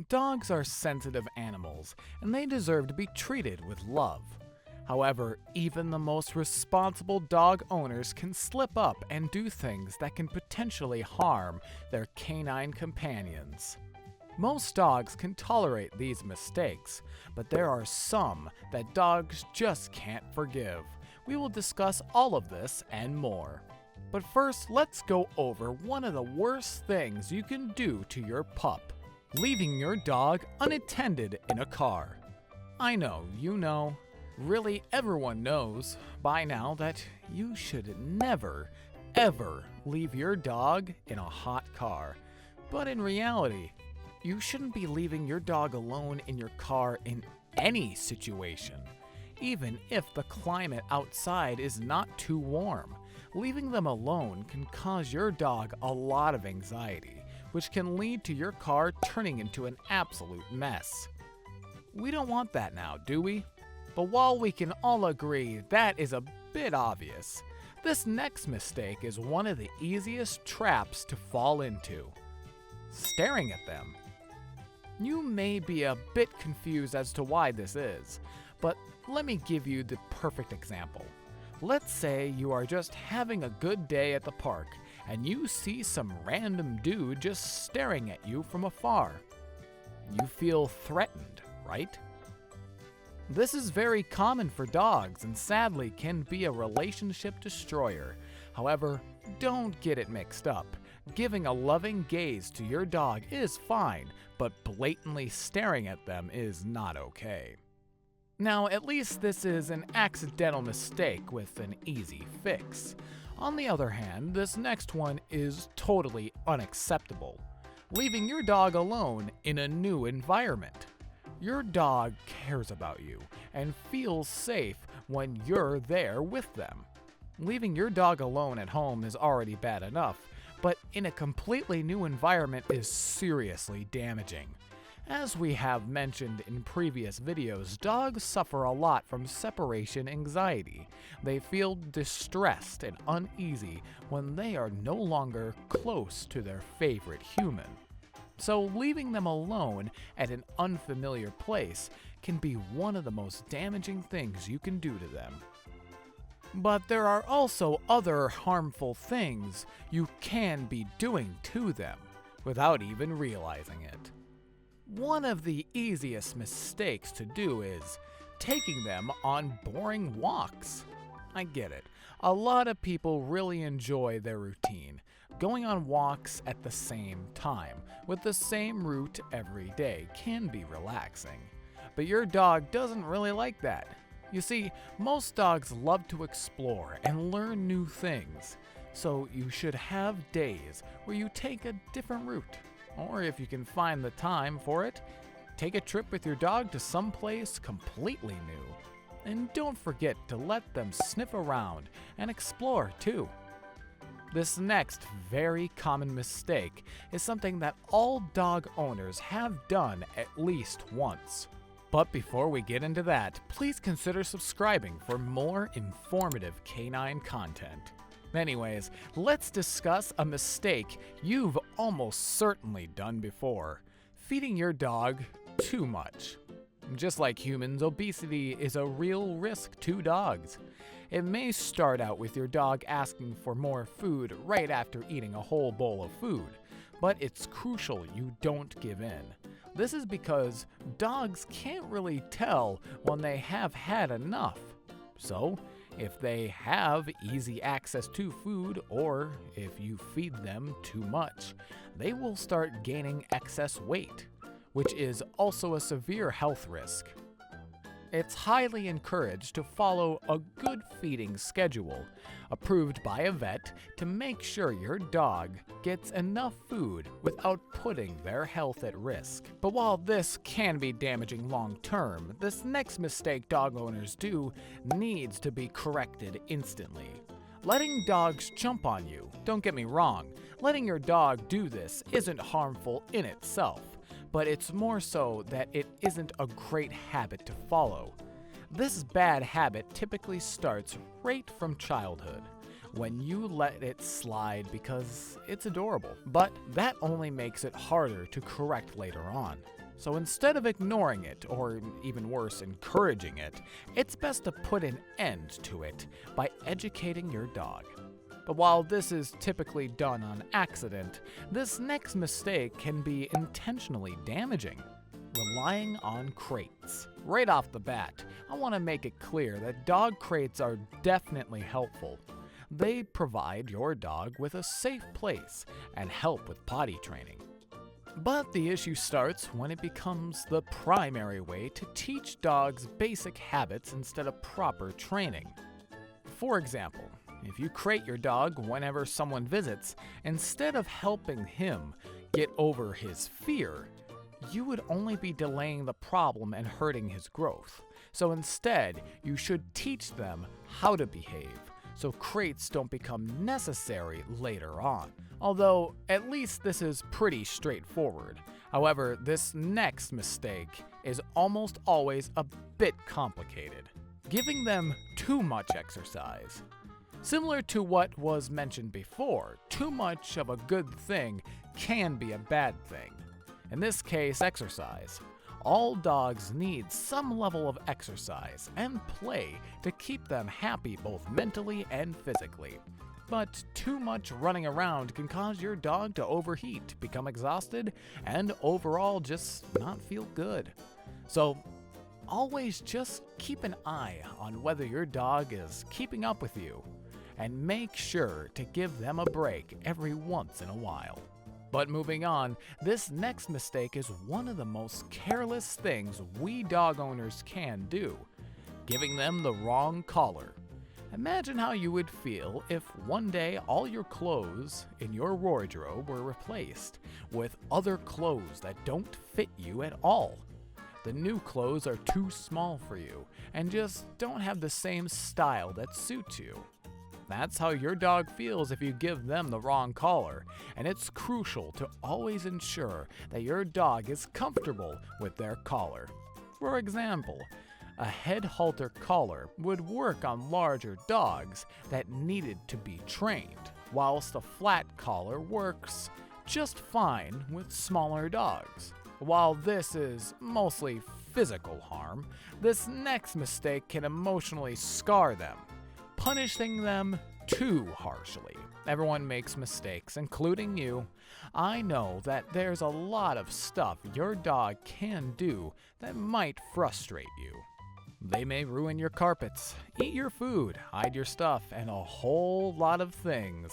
Dogs are sensitive animals, and they deserve to be treated with love. However, even the most responsible dog owners can slip up and do things that can potentially harm their canine companions. Most dogs can tolerate these mistakes, but there are some that dogs just can't forgive. We will discuss all of this and more. But first, let's go over one of the worst things you can do to your pup: leaving your dog unattended in a car. I know, you know, really everyone knows by now that you should never, ever leave your dog in a hot car. But in reality, you shouldn't be leaving your dog alone in your car in any situation. Even if the climate outside is not too warm, leaving them alone can cause your dog a lot of anxiety, which can lead to your car turning into an absolute mess. We don't want that now, do we? But while we can all agree that is a bit obvious, this next mistake is one of the easiest traps to fall into: staring at them. You may be a bit confused as to why this is, but let me give you the perfect example. Let's say you are just having a good day at the park and you see some random dude just staring at you from afar. You feel threatened, right? This is very common for dogs and sadly can be a relationship destroyer. However, don't get it mixed up. Giving a loving gaze to your dog is fine, but blatantly staring at them is not okay. Now, at least this is an accidental mistake with an easy fix. On the other hand, this next one is totally unacceptable: leaving your dog alone in a new environment. Your dog cares about you and feels safe when you're there with them. Leaving your dog alone at home is already bad enough, but in a completely new environment is seriously damaging. As we have mentioned in previous videos, dogs suffer a lot from separation anxiety. They feel distressed and uneasy when they are no longer close to their favorite human. So leaving them alone at an unfamiliar place can be one of the most damaging things you can do to them. But there are also other harmful things you can be doing to them without even realizing it. One of the easiest mistakes to do is taking them on boring walks. I get it. A lot of people really enjoy their routine, going on walks at the same time, with the same route every day can be relaxing. But your dog doesn't really like that. You see, most dogs love to explore and learn new things, so you should have days where you take a different route. Or if you can find the time for it, take a trip with your dog to someplace completely new. And don't forget to let them sniff around and explore too. This next very common mistake is something that all dog owners have done at least once. But before we get into that, please consider subscribing for more informative canine content. Anyways, let's discuss a mistake you've almost certainly done before: feeding your dog too much. Just like humans, obesity is a real risk to dogs. It may start out with your dog asking for more food right after eating a whole bowl of food, but it's crucial you don't give in. This is because dogs can't really tell when they have had enough. So, if they have easy access to food, or if you feed them too much, they will start gaining excess weight, which is also a severe health risk. It's highly encouraged to follow a good feeding schedule, approved by a vet, to make sure your dog gets enough food without putting their health at risk. But while this can be damaging long term, this next mistake dog owners do needs to be corrected instantly. Letting dogs jump on you. Don't get me wrong, letting your dog do this isn't harmful in itself, but it's more so that it isn't a great habit to follow. This bad habit typically starts right from childhood, when you let it slide because it's adorable, but that only makes it harder to correct later on. So instead of ignoring it, or even worse, encouraging it, it's best to put an end to it by educating your dog. But while this is typically done on accident, this next mistake can be intentionally damaging. Relying on crates. Right off the bat, I want to make it clear that dog crates are definitely helpful. They provide your dog with a safe place and help with potty training. But the issue starts when it becomes the primary way to teach dogs basic habits instead of proper training. For example, if you crate your dog whenever someone visits, instead of helping him get over his fear, you would only be delaying the problem and hurting his growth. So instead, you should teach them how to behave, so crates don't become necessary later on. Although, at least this is pretty straightforward. However, this next mistake is almost always a bit complicated. Giving them too much exercise. Similar to what was mentioned before, too much of a good thing can be a bad thing. In this case, exercise. All dogs need some level of exercise and play to keep them happy both mentally and physically. But too much running around can cause your dog to overheat, become exhausted, and overall just not feel good. So always just keep an eye on whether your dog is keeping up with you, and make sure to give them a break every once in a while. But moving on, this next mistake is one of the most careless things we dog owners can do: giving them the wrong collar. Imagine how you would feel if one day all your clothes in your wardrobe were replaced with other clothes that don't fit you at all. The new clothes are too small for you and just don't have the same style that suits you. That's how your dog feels if you give them the wrong collar, and it's crucial to always ensure that your dog is comfortable with their collar. For example, a head halter collar would work on larger dogs that needed to be trained, whilst a flat collar works just fine with smaller dogs. While this is mostly physical harm, this next mistake can emotionally scar them, punishing them too harshly. Everyone makes mistakes, including you. I know that there's a lot of stuff your dog can do that might frustrate you. They may ruin your carpets, eat your food, hide your stuff, and a whole lot of things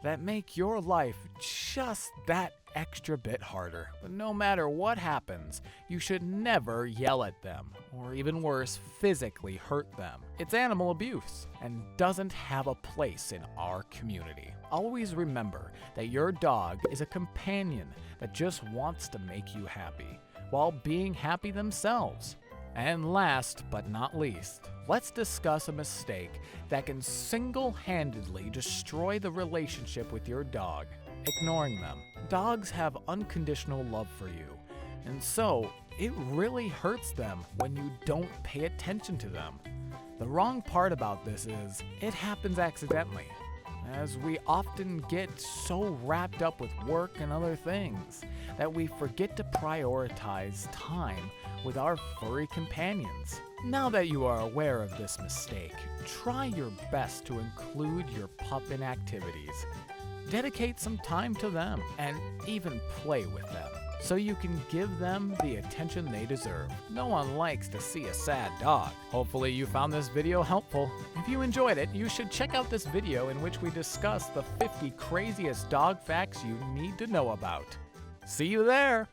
that make your life just that extra bit harder. But no matter what happens, you should never yell at them, or even worse, physically hurt them. It's animal abuse and doesn't have a place in our community. Always remember that your dog is a companion that just wants to make you happy, while being happy themselves. And last but not least, let's discuss a mistake that can single-handedly destroy the relationship with your dog: ignoring them. Dogs have unconditional love for you, and so it really hurts them when you don't pay attention to them. The wrong part about this is it happens accidentally, as we often get so wrapped up with work and other things that we forget to prioritize time with our furry companions. Now that you are aware of this mistake, try your best to include your pup in activities. Dedicate some time to them and even play with them, so you can give them the attention they deserve. No one likes to see a sad dog. Hopefully you found this video helpful. If you enjoyed it, you should check out this video in which we discuss the 50 craziest dog facts you need to know about. See you there!